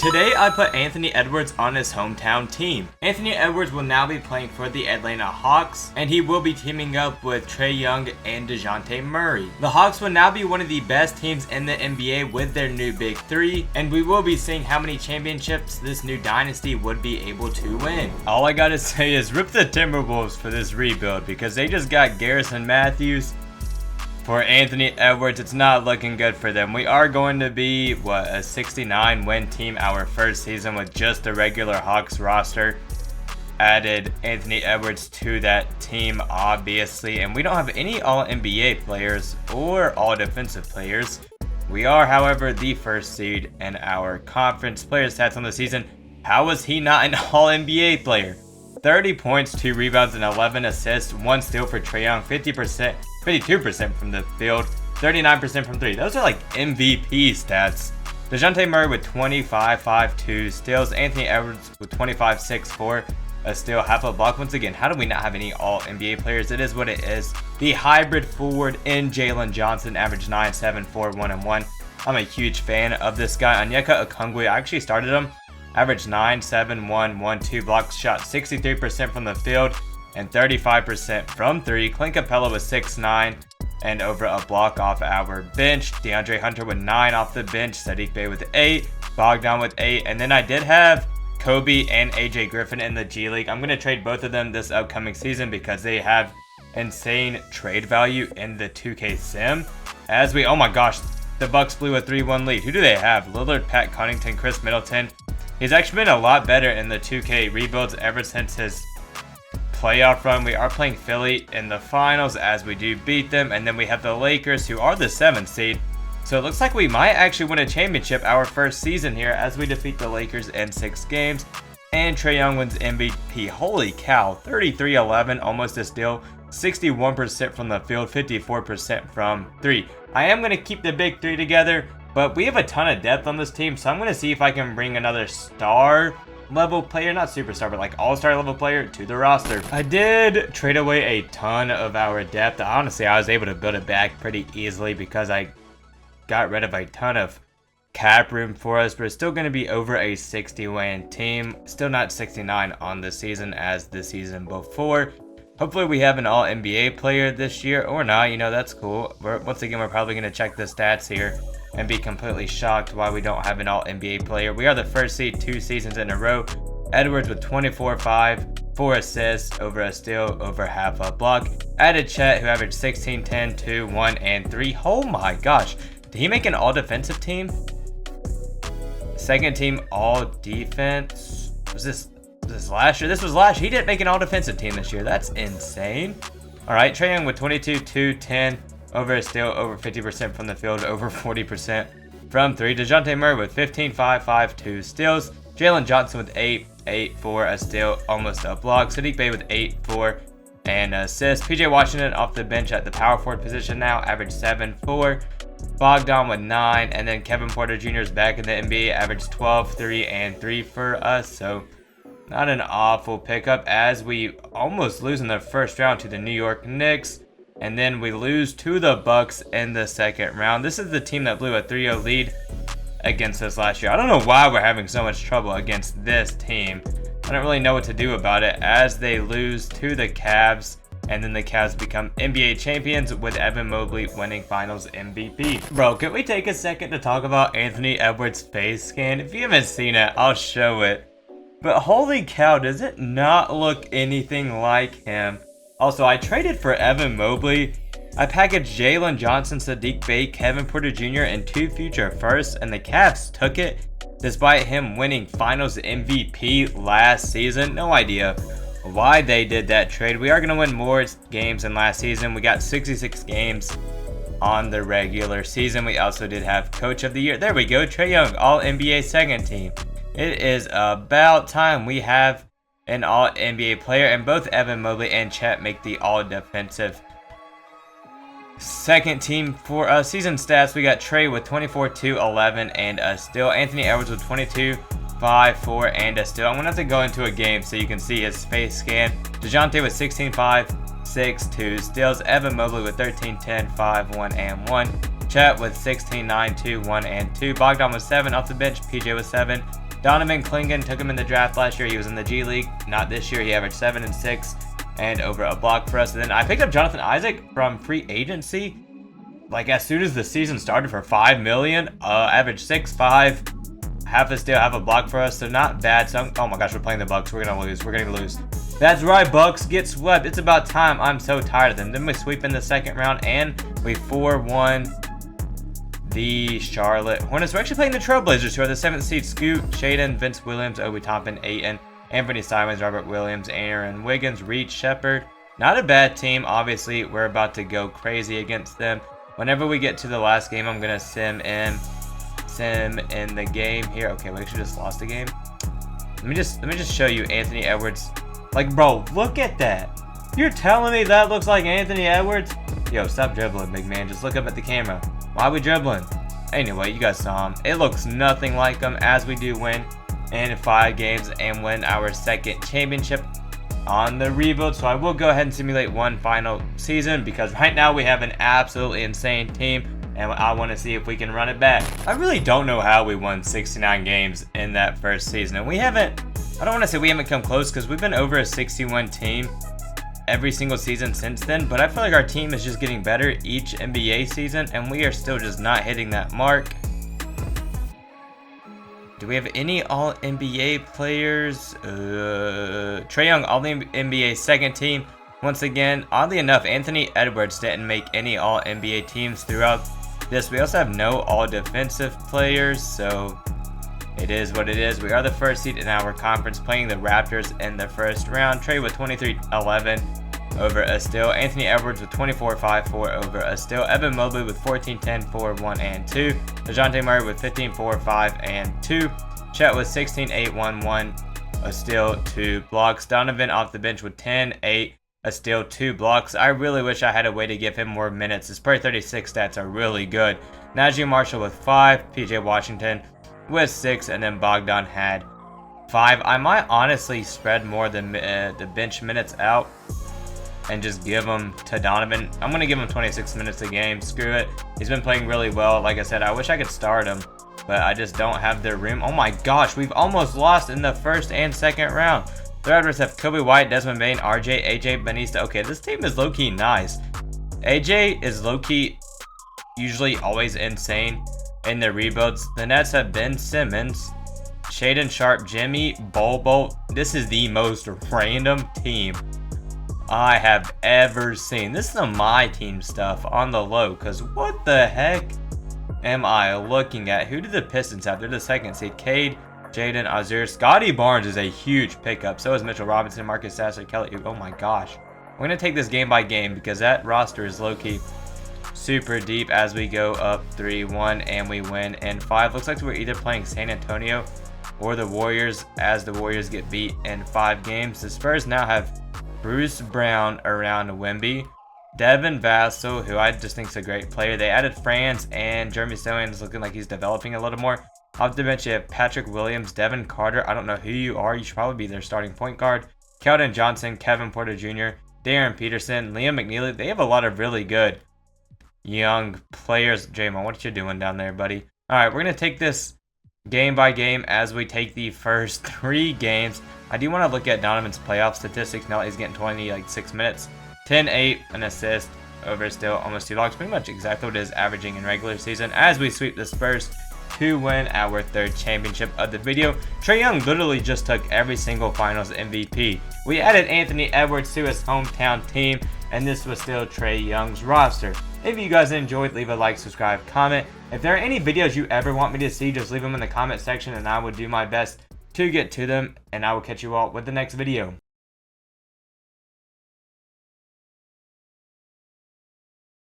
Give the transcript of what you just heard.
Today I put Anthony Edwards on his hometown team. Anthony Edwards will now be playing for the Atlanta Hawks, and he will be teaming up with Trae Young and DeJounte Murray. The Hawks will now be one of the best teams in the NBA with their new Big Three, and we will be seeing how many championships this new dynasty would be able to win. All I gotta say is rip the Timberwolves for this rebuild, because they just got Garrison Matthews. For Anthony Edwards, it's not looking good for them. We are going to be, a 69 win team our first season with just the regular Hawks roster. Added Anthony Edwards to that team, obviously. And we don't have any All-NBA players or All-Defensive players. We are, however, the first seed in our conference. Player stats on the season. How was he not an All-NBA player? 30 points, 2 rebounds, and 11 assists. 1 steal for Trae Young, 52% from the field, 39% from 3. Those are like MVP stats. DeJounte Murray with 25, 5, 2 steals. Anthony Edwards with 25, 6, 4. A steal, half a block. Once again, how do we not have any All-NBA players? It is what it is. The hybrid forward in Jalen Johnson, averaged 9, 7, 4, 1, and 1. I'm a huge fan of this guy. Onyeka Okongwu, I actually started him. Averaged 9, 7, 1, 1, 2 blocks, shot 63% from the field and 35% from 3. Clint Capella with 6, 9 and over a block off our bench. DeAndre Hunter with 9 off the bench. Sadiq Bey with 8. Bogdan with 8. And then I did have Kobe and AJ Griffin in the G League. I'm going to trade both of them this upcoming season because they have insane trade value in the 2K sim. Oh my gosh, the Bucks blew a 3-1 lead. Who do they have? Lillard, Pat Connaughton, Chris Middleton. He's actually been a lot better in the 2K rebuilds ever since his playoff run. We are playing Philly in the finals as we do beat them. And then we have the Lakers, who are the 7th seed. So it looks like we might actually win a championship our first season here as we defeat the Lakers in 6 games. And Trae Young wins MVP. Holy cow, 33-11, almost a steal. 61% from the field, 54% from 3. I am going to keep the big 3 together, but we have a ton of depth on this team, so I'm going to see if I can bring another star level player, not superstar, but like all-star level player to the roster. I did trade away a ton of our depth. Honestly, I was able to build it back pretty easily because I got rid of a ton of cap room for us, but it's still going to be over a 60-win team. Still not 69 on the season as the season before. Hopefully we have an All-NBA player this year, or not, that's cool. Once again, we're probably going to check the stats here and be completely shocked why we don't have an All-NBA player. We are the first seed 2 seasons in a row. Edwards with 24, 5, 4 assists, over a steal, over half a block. Added Chet, who averaged 16, 10, 2, 1, and 3. Oh my gosh. Did he make an all-defensive team? Second team all-defense. Was this last year? This was last year. He didn't make an all-defensive team this year. That's insane. All right, Trae Young with 22, 2, 10. Over a steal, over 50% from the field, over 40% from 3. DeJounte Murray with 15, 5, 5, 2 steals. Jalen Johnson with 8, 8, 4, a steal, almost a block. Sadiq Bey with 8, 4, and assist. PJ Washington off the bench at the power forward position now, average 7, 4. Bogdan with 9, and then Kevin Porter Jr. is back in the NBA, average 12, 3, and 3 for us. So not an awful pickup as we almost lose in the first round to the New York Knicks. And then we lose to the Bucks in the second round. This is the team that blew a 3-0 lead against us last year. I don't know why we're having so much trouble against this team. I don't really know what to do about it as they lose to the Cavs. And then the Cavs become NBA champions with Evan Mobley winning finals MVP. Bro, can we take a second to talk about Anthony Edwards' face scan? If you haven't seen it, I'll show it. But holy cow, does it not look anything like him? Also, I traded for Evan Mobley. I packaged Jalen Johnson, Sadiq Bey, Kevin Porter Jr., and 2 future firsts, and the Cavs took it despite him winning finals MVP last season. No idea why they did that trade. We are going to win more games than last season. We got 66 games on the regular season. We also did have Coach of the Year. There we go, Trae Young, All-NBA second team. It is about time we have an All-NBA player, and both Evan Mobley and Chet make the All-Defensive second team. For season stats, we got Trae with 24, 2, 11, and a steal. Anthony Edwards with 22, 5, 4, and a steal. I'm going to have to go into a game so you can see his face scan. DeJounte with 16, 5, 6, 2 steals. Evan Mobley with 13, 10, 5, 1, and 1. Chet with 16, 9, 2, 1, and 2. Bogdan with 7 off the bench. PJ with 7. Donovan Clingan took him in the draft last year. He was in the G League. Not this year. He averaged 7 and 6 and over a block for us. And then I picked up Jonathan Isaac from free agency. Like as soon as the season started for $5 million. Averaged 6'5", half a steal, half a block for us. So not bad. So, oh my gosh, we're playing the Bucks. We're gonna lose. We're gonna lose. That's right, Bucks get swept. It's about time. I'm so tired of them. Then we sweep in the second round and we 4-1 the Charlotte Hornets. We're actually playing the Trailblazers, who are the 7th seed. Scoot, Shaden, Vince Williams, Obi Toppin, Ayton, Anthony Simons, Robert Williams, Aaron Wiggins, Reed Shepard. Not a bad team. Obviously, we're about to go crazy against them. Whenever we get to the last game, I'm gonna sim in the game here. Okay, we actually just lost the game. Let me just show you Anthony Edwards. Like, bro, look at that. You're telling me that looks like Anthony Edwards? Yo, stop dribbling, big man. Just look up at the camera. Why are we dribbling? Anyway, you guys saw him. It looks nothing like him, as we do win in 5 games and win our 2nd championship on the rebuild. So I will go ahead and simulate one final season, because right now we have an absolutely insane team and I want to see if we can run it back. I really don't know how we won 69 games in that first season, and we haven't, I don't want to say we haven't come close, because we've been over a 61 team every single season since then, but I feel like our team is just getting better each NBA season, and we are still just not hitting that mark. Do we have any All-NBA players? Trae Young, All-NBA 2nd team. Once again, oddly enough, Anthony Edwards didn't make any All-NBA teams throughout this. We also have no All-Defensive players, so it is what it is. We are the 1st seed in our conference, playing the Raptors in the first round. Trae with 23-11 over a steal. Anthony Edwards with 24-5-4 over a steal. Evan Mobley with 14-10-4, 1 and 2. DeJounte Murray with 15-4, 5 and 2. Chet with 16-8-1, 1 a steal, 2 blocks. Donovan off the bench with 10-8, a steal, 2 blocks. I really wish I had a way to give him more minutes. His per 36 stats are really good. Najee Marshall with 5. PJ Washington with 6, and then Bogdan had 5. I might honestly spread more the bench minutes out and just give them to Donovan. I'm going to give him 26 minutes a game. Screw it. He's been playing really well. Like I said, I wish I could start him, but I just don't have the room. Oh my gosh, we've almost lost in the 1st and 2nd round. The Raptors have Kobe White, Desmond Bane, RJ, AJ, Benista. Okay, this team is low-key nice. AJ is low-key usually always insane in the rebuilds. The Nets have Ben Simmons, Shaden Sharp, Jimmy, Bobo. This is the most random team I have ever seen. This is the My Team stuff on the low, because what the heck am I looking at? Who do the Pistons have? They're the 2nd seed. Cade, Jaden, Azur. Scotty Barnes is a huge pickup. So is Mitchell Robinson, Marcus Sasser, Kelly. Oh my gosh. We're going to take this game by game, because that roster is low-key super deep as we go up 3-1 and we win in 5. Looks like we're either playing San Antonio or the Warriors, as the Warriors get beat in 5 games. The Spurs now have Bruce Brown around Wemby, Devin Vassell, who I just think is a great player. They added Franz, and Jeremy Sohan is looking like he's developing a little more. Off the bench, you have Patrick Williams, Devin Carter. I don't know who you are. You should probably be their starting point guard. Keldon Johnson, Kevin Porter Jr., Darren Peterson, Liam McNeely. They have a lot of really good young players. Draymond, what you doing down there, buddy? All right, we're going to take this game by game as we take the first 3 games. I do want to look at Donovan's playoff statistics now that he's getting 26 minutes. 10-8, an assist, over still almost 2 blocks. Pretty much exactly what it is averaging in regular season as we sweep the Spurs to win our 3rd championship of the video. Trae Young literally just took every single finals MVP. We added Anthony Edwards to his hometown team, and this was still Trae Young's roster. If you guys enjoyed, leave a like, subscribe, comment. If there are any videos you ever want me to see, just leave them in the comment section and I will do my best to get to them, and I will catch you all with the next video.